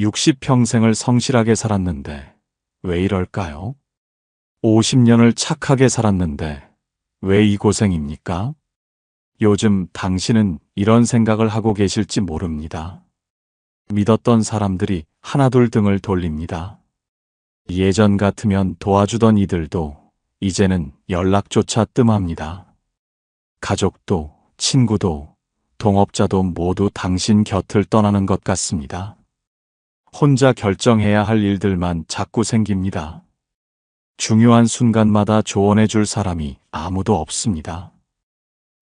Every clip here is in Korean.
60평생을 성실하게 살았는데 왜 이럴까요? 50년을 착하게 살았는데 왜 이 고생입니까? 요즘 당신은 이런 생각을 하고 계실지 모릅니다. 믿었던 사람들이 하나둘 등을 돌립니다. 예전 같으면 도와주던 이들도 이제는 연락조차 뜸합니다. 가족도, 친구도, 동업자도 모두 당신 곁을 떠나는 것 같습니다. 혼자 결정해야 할 일들만 자꾸 생깁니다. 중요한 순간마다 조언해 줄 사람이 아무도 없습니다.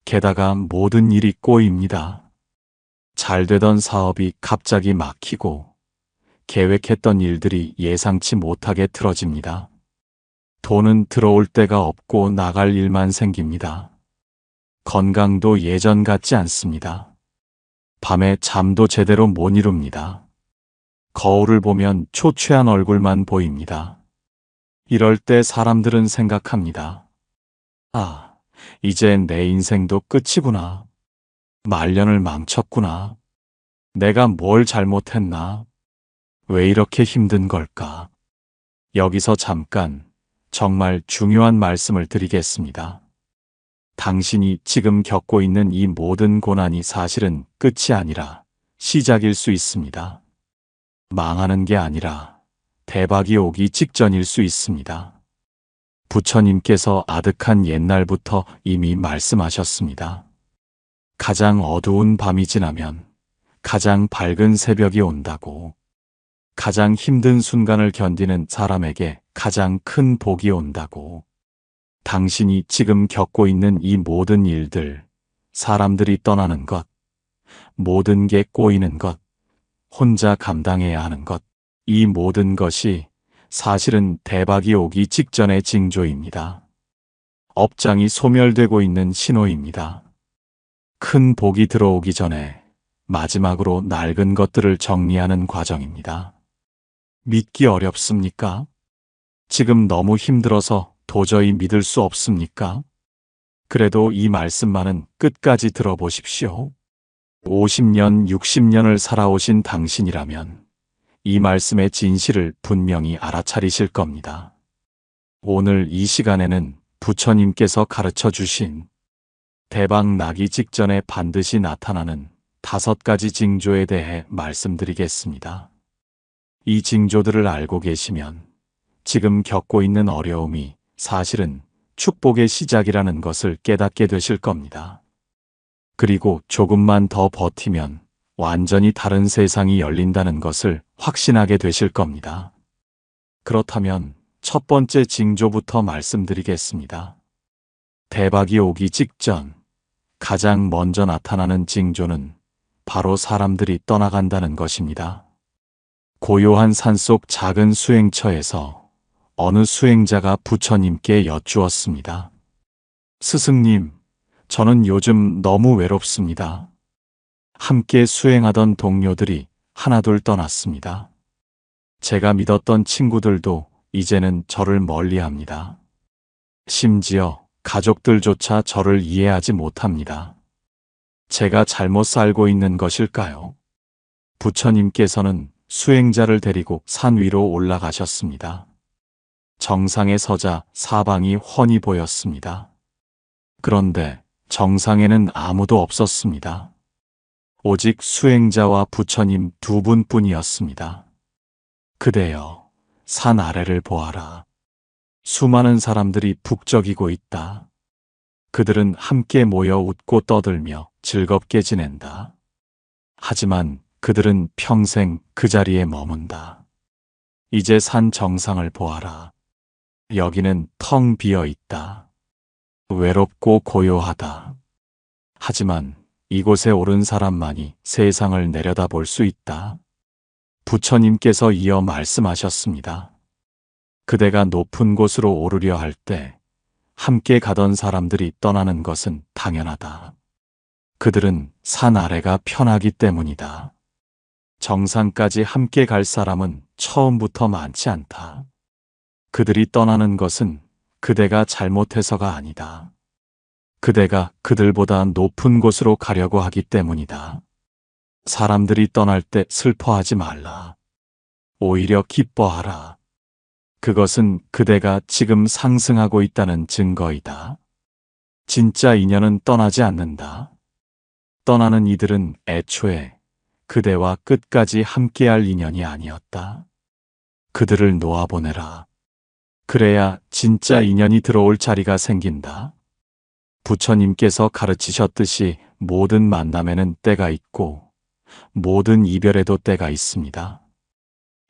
게다가 모든 일이 꼬입니다. 잘 되던 사업이 갑자기 막히고 계획했던 일들이 예상치 못하게 틀어집니다. 돈은 들어올 데가 없고 나갈 일만 생깁니다. 건강도 예전 같지 않습니다. 밤에 잠도 제대로 못 이룹니다. 거울을 보면 초췌한 얼굴만 보입니다. 이럴 때 사람들은 생각합니다. 아, 이제 내 인생도 끝이구나. 말년을 망쳤구나. 내가 뭘 잘못했나? 왜 이렇게 힘든 걸까? 여기서 잠깐 정말 중요한 말씀을 드리겠습니다. 당신이 지금 겪고 있는 이 모든 고난이 사실은 끝이 아니라 시작일 수 있습니다. 망하는 게 아니라 대박이 오기 직전일 수 있습니다. 부처님께서 아득한 옛날부터 이미 말씀하셨습니다. 가장 어두운 밤이 지나면 가장 밝은 새벽이 온다고. 가장 힘든 순간을 견디는 사람에게 가장 큰 복이 온다고. 당신이 지금 겪고 있는 이 모든 일들, 사람들이 떠나는 것, 모든 게 꼬이는 것, 혼자 감당해야 하는 것, 이 모든 것이 사실은 대박이 오기 직전의 징조입니다. 업장이 소멸되고 있는 신호입니다. 큰 복이 들어오기 전에 마지막으로 낡은 것들을 정리하는 과정입니다. 믿기 어렵습니까? 지금 너무 힘들어서 도저히 믿을 수 없습니까? 그래도 이 말씀만은 끝까지 들어보십시오. 50년, 60년을 살아오신 당신이라면 이 말씀의 진실을 분명히 알아차리실 겁니다. 오늘 이 시간에는 부처님께서 가르쳐 주신 대박 나기 직전에 반드시 나타나는 5가지 징조에 대해 말씀드리겠습니다. 이 징조들을 알고 계시면 지금 겪고 있는 어려움이 사실은 축복의 시작이라는 것을 깨닫게 되실 겁니다. 그리고 조금만 더 버티면 완전히 다른 세상이 열린다는 것을 확신하게 되실 겁니다. 그렇다면 첫 번째 징조부터 말씀드리겠습니다. 대박이 오기 직전 가장 먼저 나타나는 징조는 바로 사람들이 떠나간다는 것입니다. 고요한 산속 작은 수행처에서 어느 수행자가 부처님께 여쭈었습니다. 스승님, 저는 요즘 너무 외롭습니다. 함께 수행하던 동료들이 하나둘 떠났습니다. 제가 믿었던 친구들도 이제는 저를 멀리합니다. 심지어 가족들조차 저를 이해하지 못합니다. 제가 잘못 살고 있는 것일까요? 부처님께서는 수행자를 데리고 산 위로 올라가셨습니다. 정상에 서자 사방이 훤히 보였습니다. 그런데 정상에는 아무도 없었습니다. 오직 수행자와 부처님 두 분뿐이었습니다. 그대여, 산 아래를 보아라. 수많은 사람들이 북적이고 있다. 그들은 함께 모여 웃고 떠들며 즐겁게 지낸다. 하지만 그들은 평생 그 자리에 머문다. 이제 산 정상을 보아라. 여기는 텅 비어 있다. 외롭고 고요하다. 하지만 이곳에 오른 사람만이 세상을 내려다볼 수 있다. 부처님께서 이어 말씀하셨습니다. 그대가 높은 곳으로 오르려 할 때 함께 가던 사람들이 떠나는 것은 당연하다. 그들은 산 아래가 편하기 때문이다. 정상까지 함께 갈 사람은 처음부터 많지 않다. 그들이 떠나는 것은 그대가 잘못해서가 아니다. 그대가 그들보다 높은 곳으로 가려고 하기 때문이다. 사람들이 떠날 때 슬퍼하지 말라. 오히려 기뻐하라. 그것은 그대가 지금 상승하고 있다는 증거이다. 진짜 인연은 떠나지 않는다. 떠나는 이들은 애초에 그대와 끝까지 함께할 인연이 아니었다. 그들을 놓아보내라. 그래야 진짜 인연이 들어올 자리가 생긴다. 부처님께서 가르치셨듯이 모든 만남에는 때가 있고 모든 이별에도 때가 있습니다.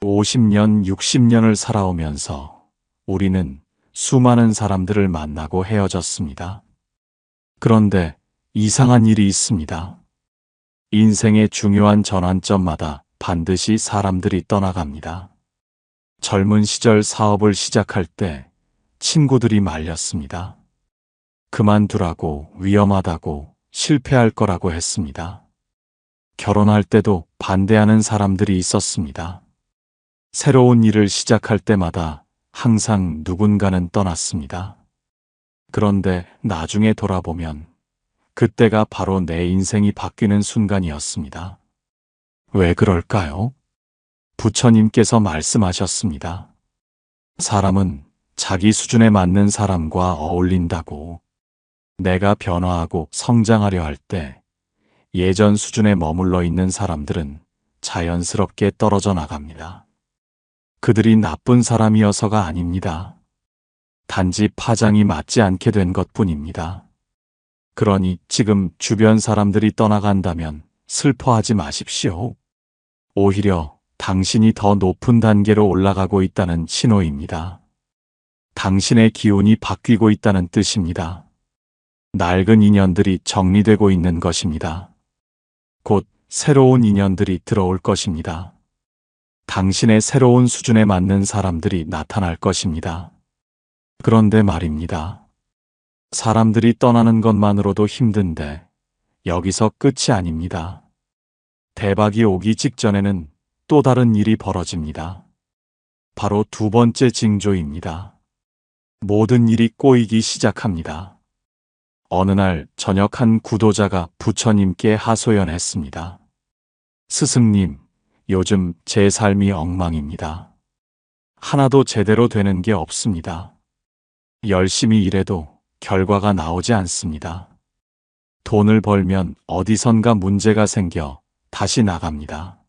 50년, 60년을 살아오면서 우리는 수많은 사람들을 만나고 헤어졌습니다. 그런데 이상한 일이 있습니다. 인생의 중요한 전환점마다 반드시 사람들이 떠나갑니다. 젊은 시절 사업을 시작할 때 친구들이 말렸습니다. 그만두라고, 위험하다고, 실패할 거라고 했습니다. 결혼할 때도 반대하는 사람들이 있었습니다. 새로운 일을 시작할 때마다 항상 누군가는 떠났습니다. 그런데 나중에 돌아보면 그때가 바로 내 인생이 바뀌는 순간이었습니다. 왜 그럴까요? 부처님께서 말씀하셨습니다. 사람은 자기 수준에 맞는 사람과 어울린다고. 내가 변화하고 성장하려 할 때 예전 수준에 머물러 있는 사람들은 자연스럽게 떨어져 나갑니다. 그들이 나쁜 사람이어서가 아닙니다. 단지 파장이 맞지 않게 된 것뿐입니다. 그러니 지금 주변 사람들이 떠나간다면 슬퍼하지 마십시오. 오히려 당신이 더 높은 단계로 올라가고 있다는 신호입니다. 당신의 기운이 바뀌고 있다는 뜻입니다. 낡은 인연들이 정리되고 있는 것입니다. 곧 새로운 인연들이 들어올 것입니다. 당신의 새로운 수준에 맞는 사람들이 나타날 것입니다. 그런데 말입니다. 사람들이 떠나는 것만으로도 힘든데 여기서 끝이 아닙니다. 대박이 오기 직전에는 또 다른 일이 벌어집니다. 바로 두 번째 징조입니다. 모든 일이 꼬이기 시작합니다. 어느 날 저녁 한 구도자가 부처님께 하소연했습니다. 스승님, 요즘 제 삶이 엉망입니다. 하나도 제대로 되는 게 없습니다. 열심히 일해도 결과가 나오지 않습니다. 돈을 벌면 어디선가 문제가 생겨 다시 나갑니다.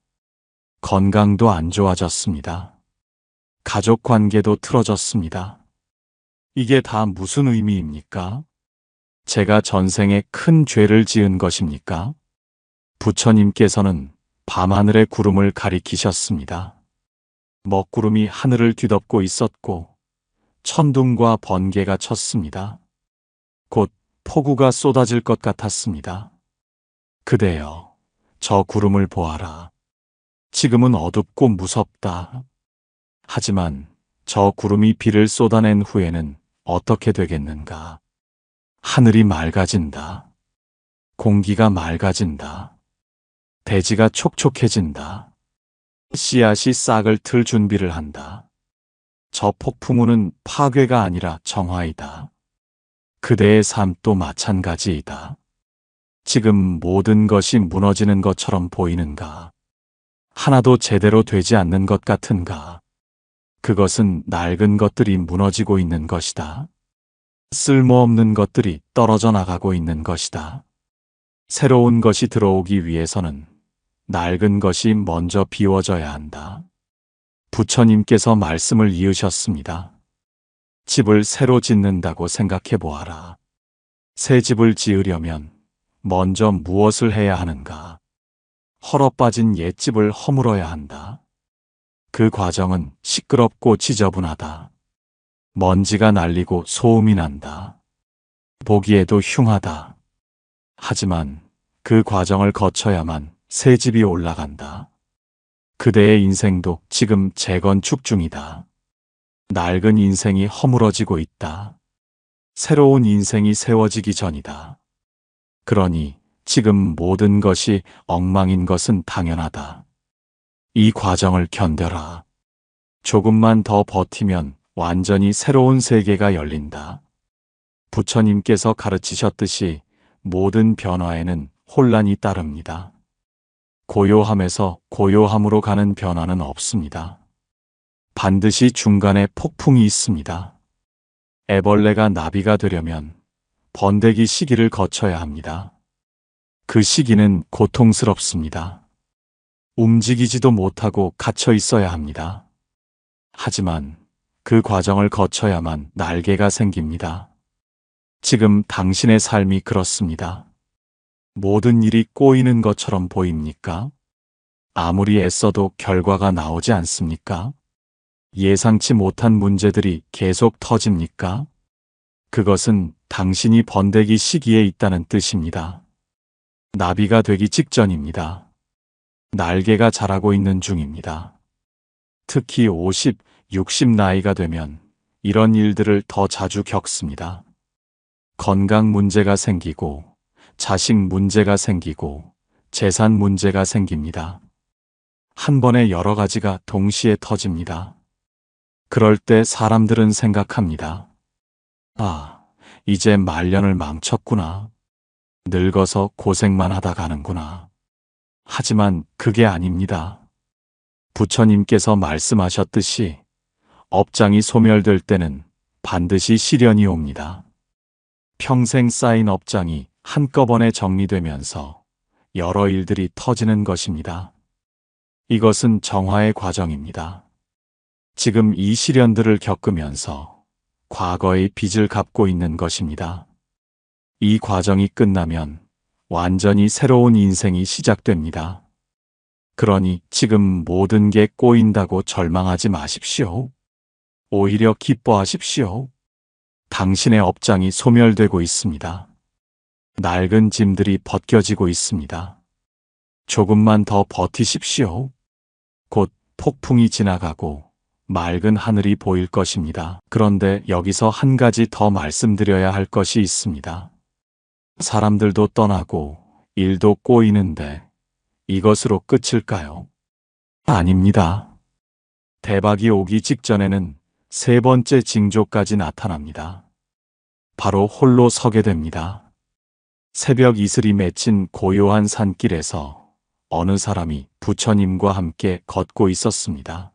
건강도 안 좋아졌습니다. 가족 관계도 틀어졌습니다. 이게 다 무슨 의미입니까? 제가 전생에 큰 죄를 지은 것입니까? 부처님께서는 밤하늘의 구름을 가리키셨습니다. 먹구름이 하늘을 뒤덮고 있었고 천둥과 번개가 쳤습니다. 곧 폭우가 쏟아질 것 같았습니다. 그대여, 저 구름을 보아라. 지금은 어둡고 무섭다. 하지만 저 구름이 비를 쏟아낸 후에는 어떻게 되겠는가? 하늘이 맑아진다. 공기가 맑아진다. 대지가 촉촉해진다. 씨앗이 싹을 틀 준비를 한다. 저 폭풍우는 파괴가 아니라 정화이다. 그대의 삶도 마찬가지이다. 지금 모든 것이 무너지는 것처럼 보이는가? 하나도 제대로 되지 않는 것 같은가? 그것은 낡은 것들이 무너지고 있는 것이다. 쓸모없는 것들이 떨어져 나가고 있는 것이다. 새로운 것이 들어오기 위해서는 낡은 것이 먼저 비워져야 한다. 부처님께서 말씀을 이으셨습니다. 집을 새로 짓는다고 생각해 보아라. 새 집을 지으려면 먼저 무엇을 해야 하는가? 헐어빠진 옛집을 허물어야 한다. 그 과정은 시끄럽고 지저분하다. 먼지가 날리고 소음이 난다. 보기에도 흉하다. 하지만 그 과정을 거쳐야만 새 집이 올라간다. 그대의 인생도 지금 재건축 중이다. 낡은 인생이 허물어지고 있다. 새로운 인생이 세워지기 전이다. 그러니 지금 모든 것이 엉망인 것은 당연하다. 이 과정을 견뎌라. 조금만 더 버티면 완전히 새로운 세계가 열린다. 부처님께서 가르치셨듯이 모든 변화에는 혼란이 따릅니다. 고요함에서 고요함으로 가는 변화는 없습니다. 반드시 중간에 폭풍이 있습니다. 애벌레가 나비가 되려면 번데기 시기를 거쳐야 합니다. 그 시기는 고통스럽습니다. 움직이지도 못하고 갇혀 있어야 합니다. 하지만 그 과정을 거쳐야만 날개가 생깁니다. 지금 당신의 삶이 그렇습니다. 모든 일이 꼬이는 것처럼 보입니까? 아무리 애써도 결과가 나오지 않습니까? 예상치 못한 문제들이 계속 터집니까? 그것은 당신이 번데기 시기에 있다는 뜻입니다. 나비가 되기 직전입니다. 날개가 자라고 있는 중입니다. 특히 50, 60 나이가 되면 이런 일들을 더 자주 겪습니다. 건강 문제가 생기고, 자식 문제가 생기고, 재산 문제가 생깁니다. 한 번에 여러 가지가 동시에 터집니다. 그럴 때 사람들은 생각합니다. 아, 이제 말년을 망쳤구나. 늙어서 고생만 하다 가는구나. 하지만 그게 아닙니다. 부처님께서 말씀하셨듯이 업장이 소멸될 때는 반드시 시련이 옵니다. 평생 쌓인 업장이 한꺼번에 정리되면서 여러 일들이 터지는 것입니다. 이것은 정화의 과정입니다. 지금 이 시련들을 겪으면서 과거의 빚을 갚고 있는 것입니다. 이 과정이 끝나면 완전히 새로운 인생이 시작됩니다. 그러니 지금 모든 게 꼬인다고 절망하지 마십시오. 오히려 기뻐하십시오. 당신의 업장이 소멸되고 있습니다. 낡은 짐들이 벗겨지고 있습니다. 조금만 더 버티십시오. 곧 폭풍이 지나가고 맑은 하늘이 보일 것입니다. 그런데 여기서 한 가지 더 말씀드려야 할 것이 있습니다. 사람들도 떠나고 일도 꼬이는데 이것으로 끝일까요? 아닙니다. 대박이 오기 직전에는 세 번째 징조까지 나타납니다. 바로 홀로 서게 됩니다. 새벽 이슬이 맺힌 고요한 산길에서 어느 사람이 부처님과 함께 걷고 있었습니다.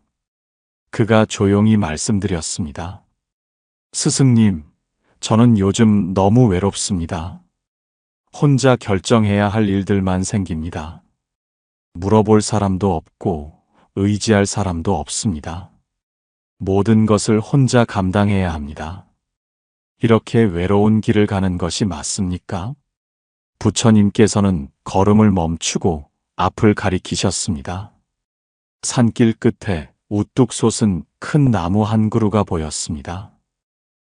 그가 조용히 말씀드렸습니다. 스승님, 저는 요즘 너무 외롭습니다. 혼자 결정해야 할 일들만 생깁니다. 물어볼 사람도 없고 의지할 사람도 없습니다. 모든 것을 혼자 감당해야 합니다. 이렇게 외로운 길을 가는 것이 맞습니까? 부처님께서는 걸음을 멈추고 앞을 가리키셨습니다. 산길 끝에 우뚝 솟은 큰 나무 한 그루가 보였습니다.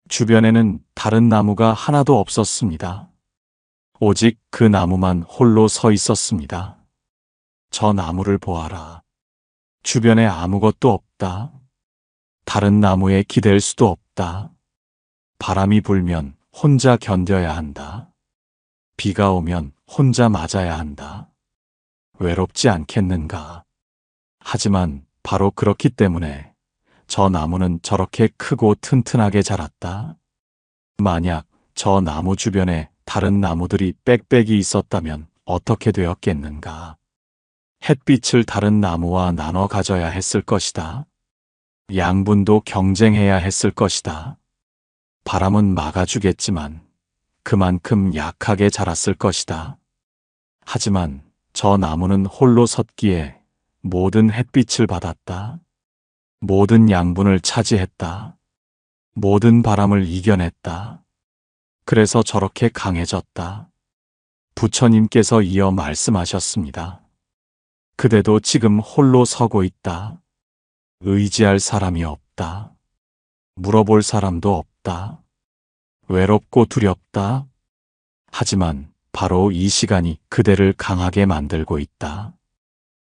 주변에는 다른 나무가 하나도 없었습니다. 오직 그 나무만 홀로 서 있었습니다. 저 나무를 보아라. 주변에 아무것도 없다. 다른 나무에 기댈 수도 없다. 바람이 불면 혼자 견뎌야 한다. 비가 오면 혼자 맞아야 한다. 외롭지 않겠는가? 하지만 바로 그렇기 때문에 저 나무는 저렇게 크고 튼튼하게 자랐다. 만약 저 나무 주변에 다른 나무들이 빽빽이 있었다면 어떻게 되었겠는가? 햇빛을 다른 나무와 나눠 가져야 했을 것이다. 양분도 경쟁해야 했을 것이다. 바람은 막아주겠지만 그만큼 약하게 자랐을 것이다. 하지만 저 나무는 홀로 섰기에 모든 햇빛을 받았다. 모든 양분을 차지했다. 모든 바람을 이겨냈다. 그래서 저렇게 강해졌다. 부처님께서 이어 말씀하셨습니다. 그대도 지금 홀로 서고 있다. 의지할 사람이 없다. 물어볼 사람도 없다. 외롭고 두렵다. 하지만 바로 이 시간이 그대를 강하게 만들고 있다.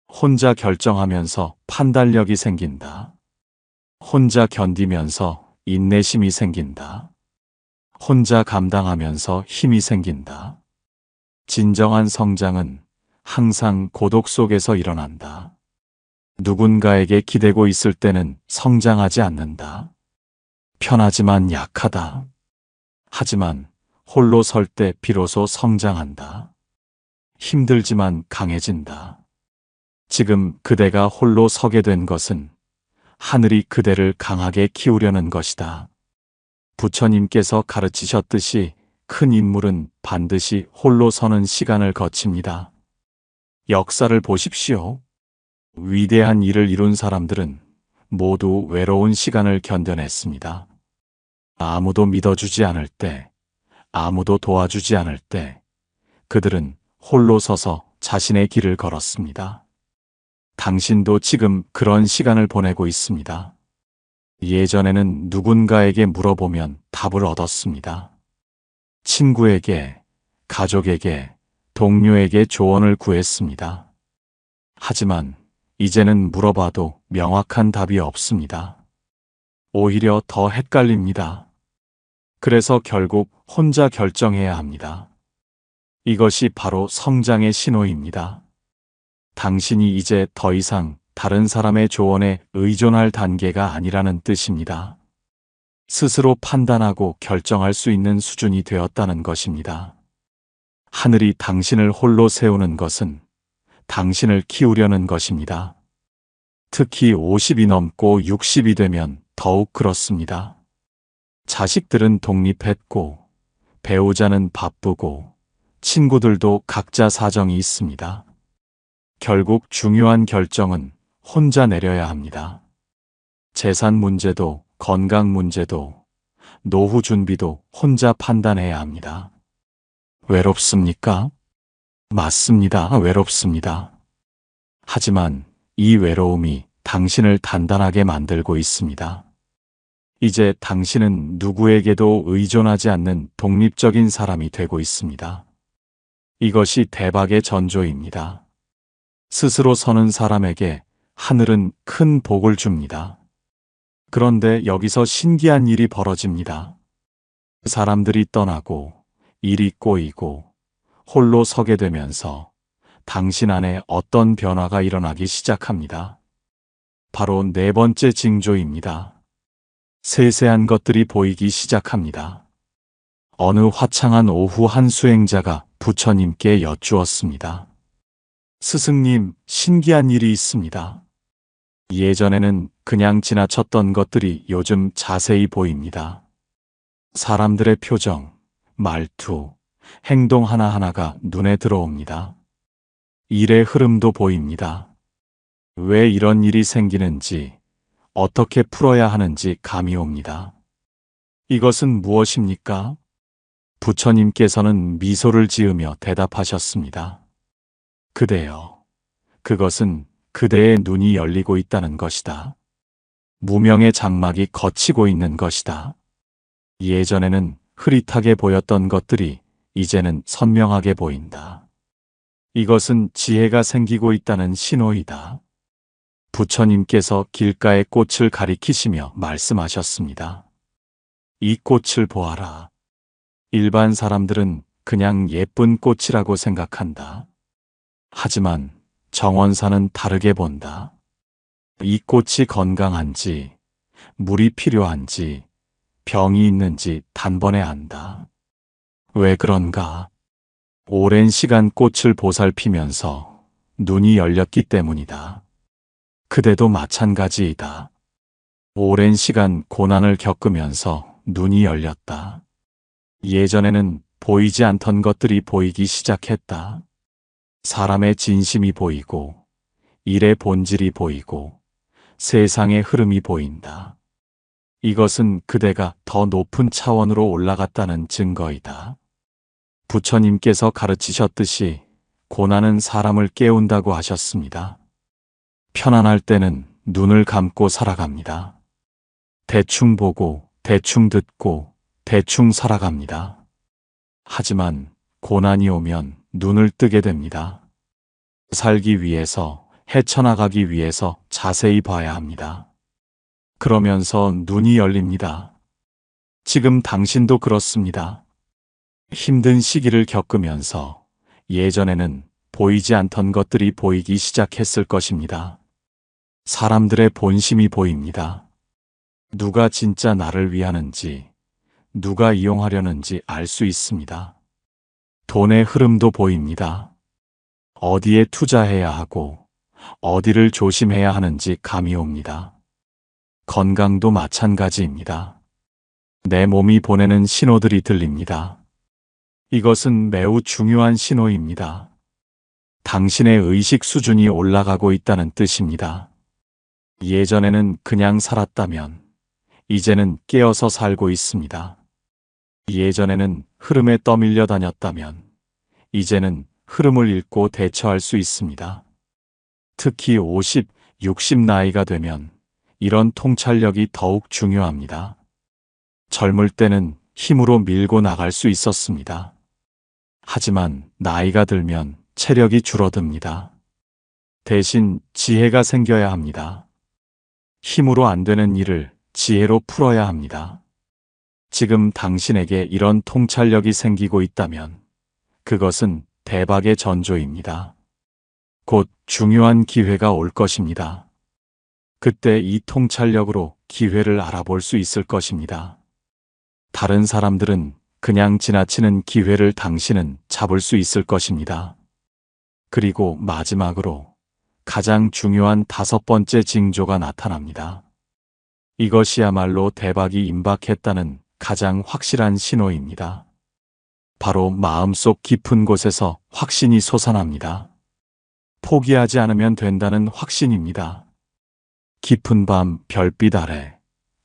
혼자 결정하면서 판단력이 생긴다. 혼자 견디면서 인내심이 생긴다. 혼자 감당하면서 힘이 생긴다. 진정한 성장은 항상 고독 속에서 일어난다. 누군가에게 기대고 있을 때는 성장하지 않는다. 편하지만 약하다. 하지만 홀로 설 때 비로소 성장한다. 힘들지만 강해진다. 지금 그대가 홀로 서게 된 것은 하늘이 그대를 강하게 키우려는 것이다. 부처님께서 가르치셨듯이 큰 인물은 반드시 홀로 서는 시간을 거칩니다. 역사를 보십시오. 위대한 일을 이룬 사람들은 모두 외로운 시간을 견뎌냈습니다. 아무도 믿어주지 않을 때, 아무도 도와주지 않을 때, 그들은 홀로 서서 자신의 길을 걸었습니다. 당신도 지금 그런 시간을 보내고 있습니다. 예전에는 누군가에게 물어보면 답을 얻었습니다. 친구에게, 가족에게, 동료에게 조언을 구했습니다. 하지만 이제는 물어봐도 명확한 답이 없습니다. 오히려 더 헷갈립니다. 그래서 결국 혼자 결정해야 합니다. 이것이 바로 성장의 신호입니다. 당신이 이제 더 이상 다른 사람의 조언에 의존할 단계가 아니라는 뜻입니다. 스스로 판단하고 결정할 수 있는 수준이 되었다는 것입니다. 하늘이 당신을 홀로 세우는 것은 당신을 키우려는 것입니다. 특히 50이 넘고 60이 되면 더욱 그렇습니다. 자식들은 독립했고, 배우자는 바쁘고, 친구들도 각자 사정이 있습니다. 결국 중요한 결정은 혼자 내려야 합니다. 재산 문제도, 건강 문제도, 노후 준비도 혼자 판단해야 합니다. 외롭습니까? 맞습니다. 외롭습니다. 하지만 이 외로움이 당신을 단단하게 만들고 있습니다. 이제 당신은 누구에게도 의존하지 않는 독립적인 사람이 되고 있습니다. 이것이 대박의 전조입니다. 스스로 서는 사람에게 하늘은 큰 복을 줍니다. 그런데 여기서 신기한 일이 벌어집니다. 사람들이 떠나고 일이 꼬이고 홀로 서게 되면서 당신 안에 어떤 변화가 일어나기 시작합니다. 바로 네 번째 징조입니다. 세세한 것들이 보이기 시작합니다. 어느 화창한 오후 한 수행자가 부처님께 여쭈었습니다. 스승님, 신기한 일이 있습니다. 예전에는 그냥 지나쳤던 것들이 요즘 자세히 보입니다. 사람들의 표정, 말투, 행동 하나하나가 눈에 들어옵니다. 일의 흐름도 보입니다. 왜 이런 일이 생기는지, 어떻게 풀어야 하는지 감이 옵니다. 이것은 무엇입니까? 부처님께서는 미소를 지으며 대답하셨습니다. 그대여, 그것은 그대의 눈이 열리고 있다는 것이다. 무명의 장막이 걷히고 있는 것이다. 예전에는 흐릿하게 보였던 것들이 이제는 선명하게 보인다. 이것은 지혜가 생기고 있다는 신호이다. 부처님께서 길가의 꽃을 가리키시며 말씀하셨습니다. 이 꽃을 보아라. 일반 사람들은 그냥 예쁜 꽃이라고 생각한다. 하지만 정원사는 다르게 본다. 이 꽃이 건강한지, 물이 필요한지, 병이 있는지 단번에 안다. 왜 그런가? 오랜 시간 꽃을 보살피면서 눈이 열렸기 때문이다. 그대도 마찬가지이다. 오랜 시간 고난을 겪으면서 눈이 열렸다. 예전에는 보이지 않던 것들이 보이기 시작했다. 사람의 진심이 보이고, 일의 본질이 보이고, 세상의 흐름이 보인다. 이것은 그대가 더 높은 차원으로 올라갔다는 증거이다. 부처님께서 가르치셨듯이 고난은 사람을 깨운다고 하셨습니다. 편안할 때는 눈을 감고 살아갑니다. 대충 보고, 대충 듣고, 대충 살아갑니다. 하지만 고난이 오면 눈을 뜨게 됩니다. 살기 위해서, 헤쳐나가기 위해서 자세히 봐야 합니다. 그러면서 눈이 열립니다. 지금 당신도 그렇습니다. 힘든 시기를 겪으면서 예전에는 보이지 않던 것들이 보이기 시작했을 것입니다. 사람들의 본심이 보입니다. 누가 진짜 나를 위하는지, 누가 이용하려는지 알 수 있습니다. 돈의 흐름도 보입니다. 어디에 투자해야 하고, 어디를 조심해야 하는지 감이 옵니다. 건강도 마찬가지입니다. 내 몸이 보내는 신호들이 들립니다. 이것은 매우 중요한 신호입니다. 당신의 의식 수준이 올라가고 있다는 뜻입니다. 예전에는 그냥 살았다면, 이제는 깨어서 살고 있습니다. 예전에는 흐름에 떠밀려 다녔다면, 이제는 흐름을 읽고 대처할 수 있습니다. 특히 50, 60 나이가 되면 이런 통찰력이 더욱 중요합니다. 젊을 때는 힘으로 밀고 나갈 수 있었습니다. 하지만 나이가 들면 체력이 줄어듭니다. 대신 지혜가 생겨야 합니다. 힘으로 안 되는 일을 지혜로 풀어야 합니다. 지금 당신에게 이런 통찰력이 생기고 있다면 그것은 대박의 전조입니다. 곧 중요한 기회가 올 것입니다. 그때 이 통찰력으로 기회를 알아볼 수 있을 것입니다. 다른 사람들은 그냥 지나치는 기회를 당신은 잡을 수 있을 것입니다. 그리고 마지막으로 가장 중요한 5번째 징조가 나타납니다. 이것이야말로 대박이 임박했다는 가장 확실한 신호입니다. 바로 마음속 깊은 곳에서 확신이 솟아납니다. 포기하지 않으면 된다는 확신입니다. 깊은 밤 별빛 아래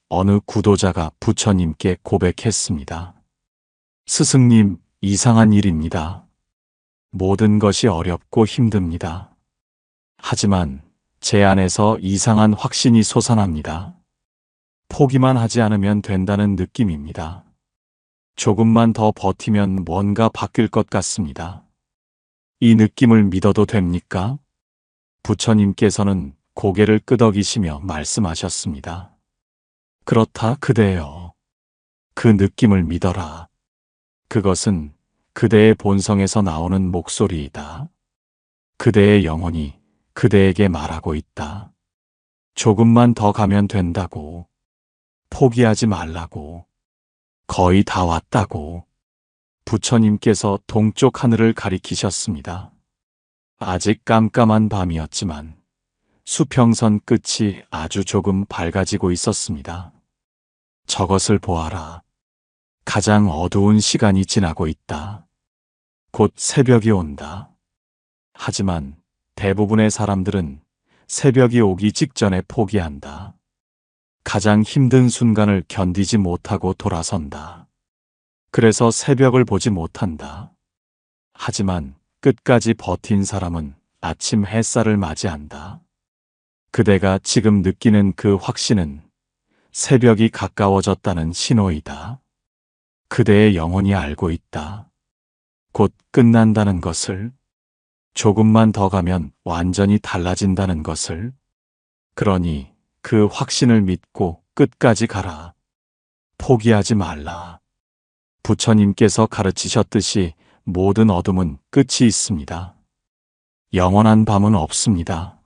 어느 구도자가 부처님께 고백했습니다. 스승님, 이상한 일입니다. 모든 것이 어렵고 힘듭니다. 하지만 제 안에서 이상한 확신이 솟아납니다. 포기만 하지 않으면 된다는 느낌입니다. 조금만 더 버티면 뭔가 바뀔 것 같습니다. 이 느낌을 믿어도 됩니까? 부처님께서는 고개를 끄덕이시며 말씀하셨습니다. 그렇다 그대여. 그 느낌을 믿어라. 그것은 그대의 본성에서 나오는 목소리이다. 그대의 영혼이 그대에게 말하고 있다. 조금만 더 가면 된다고. 포기하지 말라고. 거의 다 왔다고. 부처님께서 동쪽 하늘을 가리키셨습니다. 아직 깜깜한 밤이었지만 수평선 끝이 아주 조금 밝아지고 있었습니다. 저것을 보아라. 가장 어두운 시간이 지나고 있다. 곧 새벽이 온다. 하지만 대부분의 사람들은 새벽이 오기 직전에 포기한다. 가장 힘든 순간을 견디지 못하고 돌아선다. 그래서 새벽을 보지 못한다. 하지만 끝까지 버틴 사람은 아침 햇살을 맞이한다. 그대가 지금 느끼는 그 확신은 새벽이 가까워졌다는 신호이다. 그대의 영혼이 알고 있다. 곧 끝난다는 것을, 조금만 더 가면 완전히 달라진다는 것을. 그러니 그 확신을 믿고 끝까지 가라. 포기하지 말라. 부처님께서 가르치셨듯이 모든 어둠은 끝이 있습니다. 영원한 밤은 없습니다.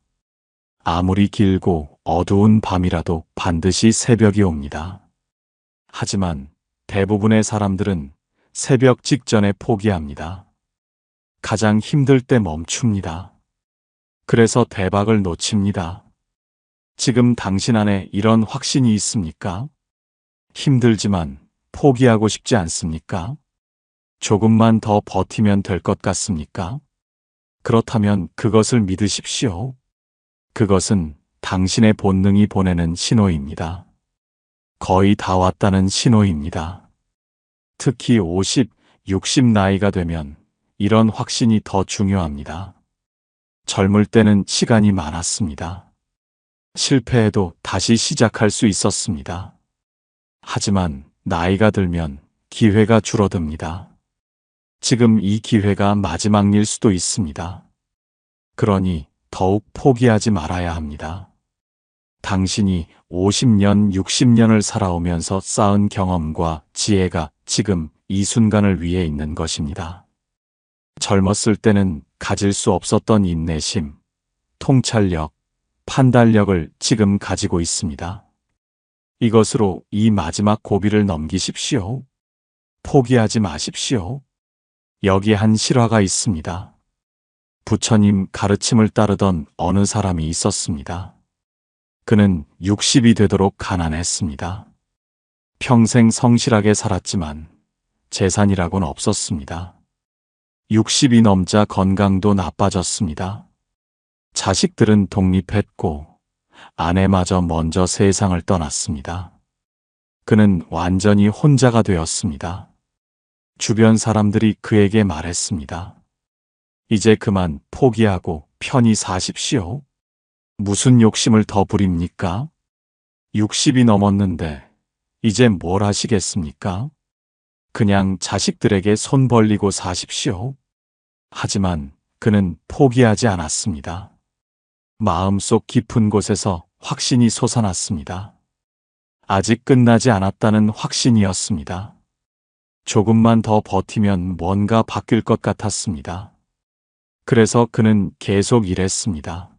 아무리 길고 어두운 밤이라도 반드시 새벽이 옵니다. 하지만 대부분의 사람들은 새벽 직전에 포기합니다. 가장 힘들 때 멈춥니다. 그래서 대박을 놓칩니다. 지금 당신 안에 이런 확신이 있습니까? 힘들지만 포기하고 싶지 않습니까? 조금만 더 버티면 될 것 같습니까? 그렇다면 그것을 믿으십시오. 그것은 당신의 본능이 보내는 신호입니다. 거의 다 왔다는 신호입니다. 특히 50, 60 나이가 되면 이런 확신이 더 중요합니다. 젊을 때는 시간이 많았습니다. 실패해도 다시 시작할 수 있었습니다. 하지만 나이가 들면 기회가 줄어듭니다. 지금 이 기회가 마지막일 수도 있습니다. 그러니 더욱 포기하지 말아야 합니다. 당신이 50년, 60년을 살아오면서 쌓은 경험과 지혜가 지금 이 순간을 위해 있는 것입니다. 젊었을 때는 가질 수 없었던 인내심, 통찰력, 판단력을 지금 가지고 있습니다. 이것으로 이 마지막 고비를 넘기십시오. 포기하지 마십시오. 여기 한 실화가 있습니다. 부처님 가르침을 따르던 어느 사람이 있었습니다. 그는 60이 되도록 가난했습니다. 평생 성실하게 살았지만 재산이라고는 없었습니다. 60이 넘자 건강도 나빠졌습니다. 자식들은 독립했고 아내마저 먼저 세상을 떠났습니다. 그는 완전히 혼자가 되었습니다. 주변 사람들이 그에게 말했습니다. 이제 그만 포기하고 편히 사십시오. 무슨 욕심을 더 부립니까? 60이 넘었는데 이제 뭘 하시겠습니까? 그냥 자식들에게 손 벌리고 사십시오. 하지만 그는 포기하지 않았습니다. 마음속 깊은 곳에서 확신이 솟아났습니다. 아직 끝나지 않았다는 확신이었습니다. 조금만 더 버티면 뭔가 바뀔 것 같았습니다. 그래서 그는 계속 일했습니다.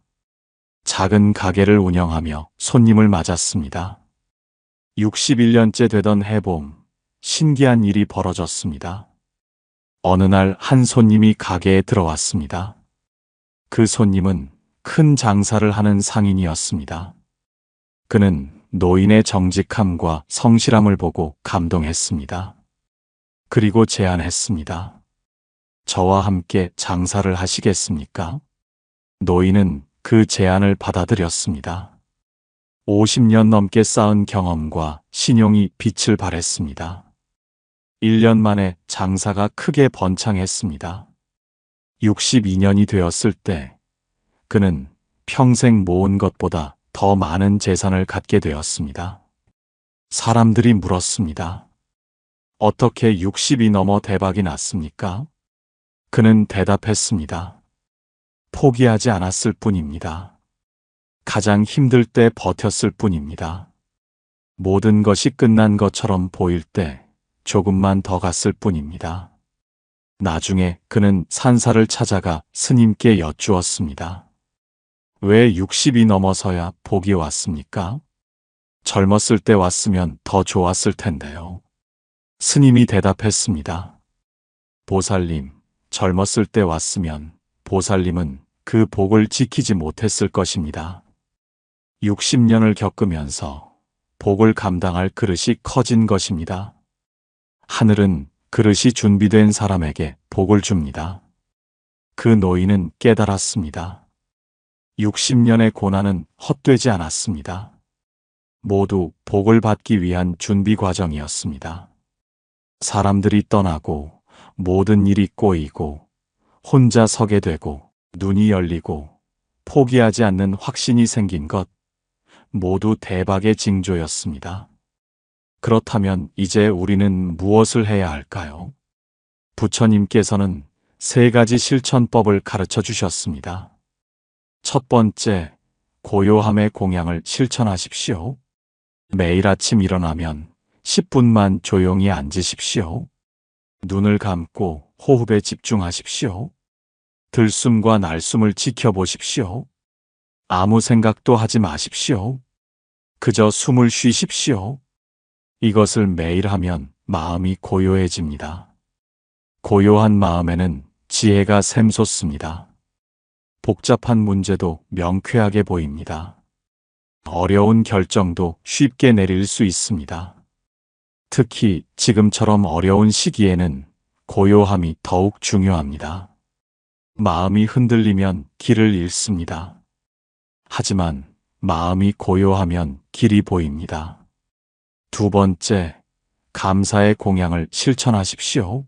작은 가게를 운영하며 손님을 맞았습니다. 61년째 되던 해봄, 신기한 일이 벌어졌습니다. 어느 날 한 손님이 가게에 들어왔습니다. 그 손님은 큰 장사를 하는 상인이었습니다. 그는 노인의 정직함과 성실함을 보고 감동했습니다. 그리고 제안했습니다. 저와 함께 장사를 하시겠습니까? 노인은 그 제안을 받아들였습니다. 50년 넘게 쌓은 경험과 신용이 빛을 발했습니다. 1년 만에 장사가 크게 번창했습니다. 62년이 되었을 때 그는 평생 모은 것보다 더 많은 재산을 갖게 되었습니다. 사람들이 물었습니다. 어떻게 60이 넘어 대박이 났습니까? 그는 대답했습니다. 포기하지 않았을 뿐입니다. 가장 힘들 때 버텼을 뿐입니다. 모든 것이 끝난 것처럼 보일 때 조금만 더 갔을 뿐입니다. 나중에 그는 산사를 찾아가 스님께 여쭈었습니다. 왜 60이 넘어서야 복이 왔습니까? 젊었을 때 왔으면 더 좋았을 텐데요. 스님이 대답했습니다. 보살님, 젊었을 때 왔으면 보살님은 그 복을 지키지 못했을 것입니다. 60년을 겪으면서 복을 감당할 그릇이 커진 것입니다. 하늘은 그릇이 준비된 사람에게 복을 줍니다. 그 노인은 깨달았습니다. 60년의 고난은 헛되지 않았습니다. 모두 복을 받기 위한 준비 과정이었습니다. 사람들이 떠나고 모든 일이 꼬이고 혼자 서게 되고 눈이 열리고 포기하지 않는 확신이 생긴 것 모두 대박의 징조였습니다. 그렇다면 이제 우리는 무엇을 해야 할까요? 부처님께서는 3가지 실천법을 가르쳐 주셨습니다. 첫 번째, 고요함의 공양을 실천하십시오. 매일 아침 일어나면 10분만 조용히 앉으십시오. 눈을 감고 호흡에 집중하십시오. 들숨과 날숨을 지켜보십시오. 아무 생각도 하지 마십시오. 그저 숨을 쉬십시오. 이것을 매일 하면 마음이 고요해집니다. 고요한 마음에는 지혜가 샘솟습니다. 복잡한 문제도 명쾌하게 보입니다. 어려운 결정도 쉽게 내릴 수 있습니다. 특히 지금처럼 어려운 시기에는 고요함이 더욱 중요합니다. 마음이 흔들리면 길을 잃습니다. 하지만 마음이 고요하면 길이 보입니다. 두 번째, 감사의 공양을 실천하십시오.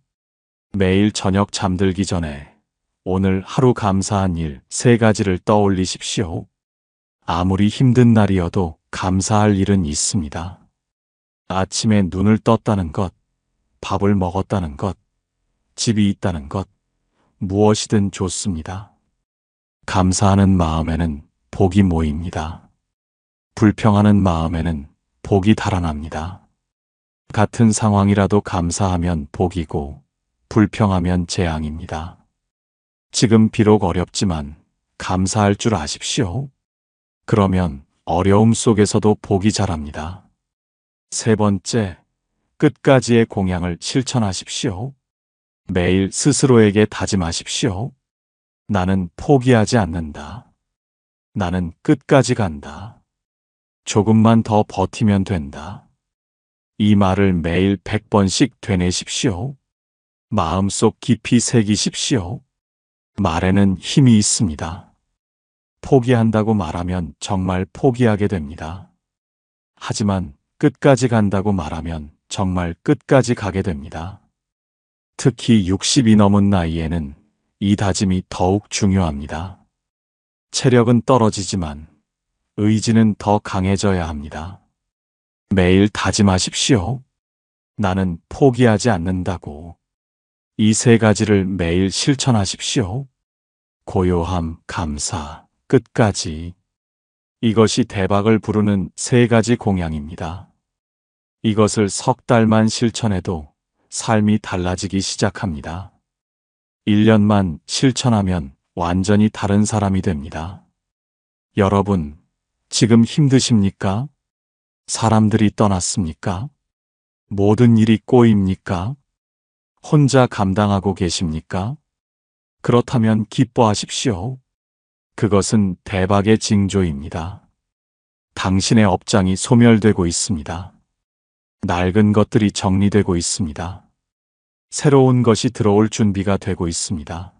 매일 저녁 잠들기 전에 오늘 하루 감사한 일 3가지를 떠올리십시오. 아무리 힘든 날이어도 감사할 일은 있습니다. 아침에 눈을 떴다는 것, 밥을 먹었다는 것, 집이 있다는 것, 무엇이든 좋습니다. 감사하는 마음에는 복이 모입니다. 불평하는 마음에는 복이 달아납니다. 같은 상황이라도 감사하면 복이고 불평하면 재앙입니다. 지금 비록 어렵지만 감사할 줄 아십시오. 그러면 어려움 속에서도 복이 자랍니다. 세 번째, 끝까지의 공양을 실천하십시오. 매일 스스로에게 다짐하십시오. 나는 포기하지 않는다. 나는 끝까지 간다. 조금만 더 버티면 된다. 이 말을 매일 100번씩 되뇌십시오. 마음속 깊이 새기십시오. 말에는 힘이 있습니다. 포기한다고 말하면 정말 포기하게 됩니다. 하지만 끝까지 간다고 말하면 정말 끝까지 가게 됩니다. 특히 60이 넘은 나이에는 이 다짐이 더욱 중요합니다. 체력은 떨어지지만 의지는 더 강해져야 합니다. 매일 다짐하십시오. 나는 포기하지 않는다고. 이 세 가지를 매일 실천하십시오. 고요함, 감사, 끝까지. 이것이 대박을 부르는 세 가지 공약입니다. 이것을 석 달만 실천해도 삶이 달라지기 시작합니다. 1년만 실천하면 완전히 다른 사람이 됩니다. 여러분, 지금 힘드십니까? 사람들이 떠났습니까? 모든 일이 꼬입니까? 혼자 감당하고 계십니까? 그렇다면 기뻐하십시오. 그것은 대박의 징조입니다. 당신의 업장이 소멸되고 있습니다. 낡은 것들이 정리되고 있습니다. 새로운 것이 들어올 준비가 되고 있습니다.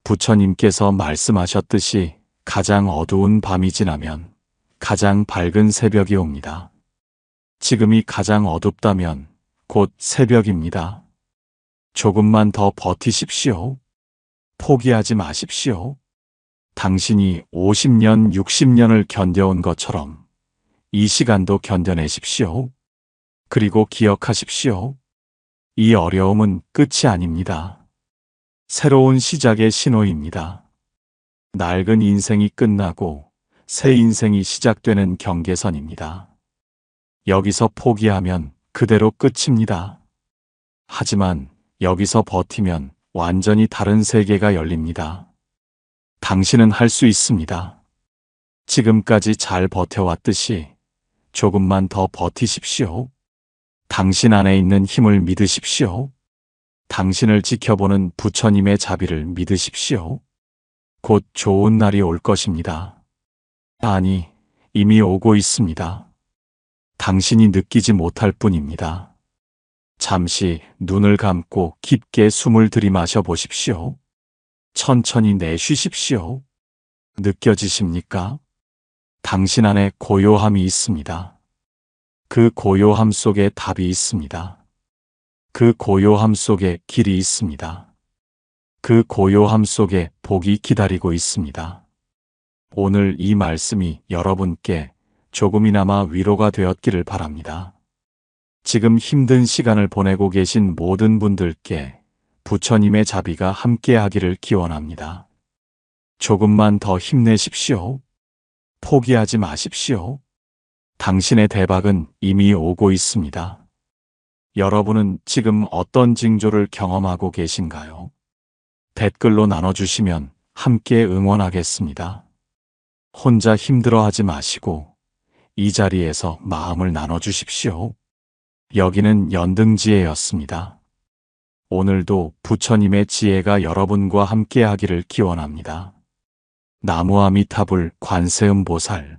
부처님께서 말씀하셨듯이 가장 어두운 밤이 지나면 가장 밝은 새벽이 옵니다. 지금이 가장 어둡다면 곧 새벽입니다. 조금만 더 버티십시오. 포기하지 마십시오. 당신이 50년, 60년을 견뎌온 것처럼 이 시간도 견뎌내십시오. 그리고 기억하십시오. 이 어려움은 끝이 아닙니다. 새로운 시작의 신호입니다. 낡은 인생이 끝나고 새 인생이 시작되는 경계선입니다. 여기서 포기하면 그대로 끝입니다. 하지만 여기서 버티면 완전히 다른 세계가 열립니다. 당신은 할 수 있습니다. 지금까지 잘 버텨왔듯이 조금만 더 버티십시오. 당신 안에 있는 힘을 믿으십시오. 당신을 지켜보는 부처님의 자비를 믿으십시오. 곧 좋은 날이 올 것입니다. 아니, 이미 오고 있습니다. 당신이 느끼지 못할 뿐입니다. 잠시 눈을 감고 깊게 숨을 들이마셔 보십시오. 천천히 내쉬십시오. 느껴지십니까? 당신 안에 고요함이 있습니다. 그 고요함 속에 답이 있습니다. 그 고요함 속에 길이 있습니다. 그 고요함 속에 복이 기다리고 있습니다. 오늘 이 말씀이 여러분께 조금이나마 위로가 되었기를 바랍니다. 지금 힘든 시간을 보내고 계신 모든 분들께 부처님의 자비가 함께하기를 기원합니다. 조금만 더 힘내십시오. 포기하지 마십시오. 당신의 대박은 이미 오고 있습니다. 여러분은 지금 어떤 징조를 경험하고 계신가요? 댓글로 나눠주시면 함께 응원하겠습니다. 혼자 힘들어하지 마시고 이 자리에서 마음을 나눠주십시오. 여기는 연등지혜였습니다. 오늘도 부처님의 지혜가 여러분과 함께하기를 기원합니다. 나무 아미타불 관세음보살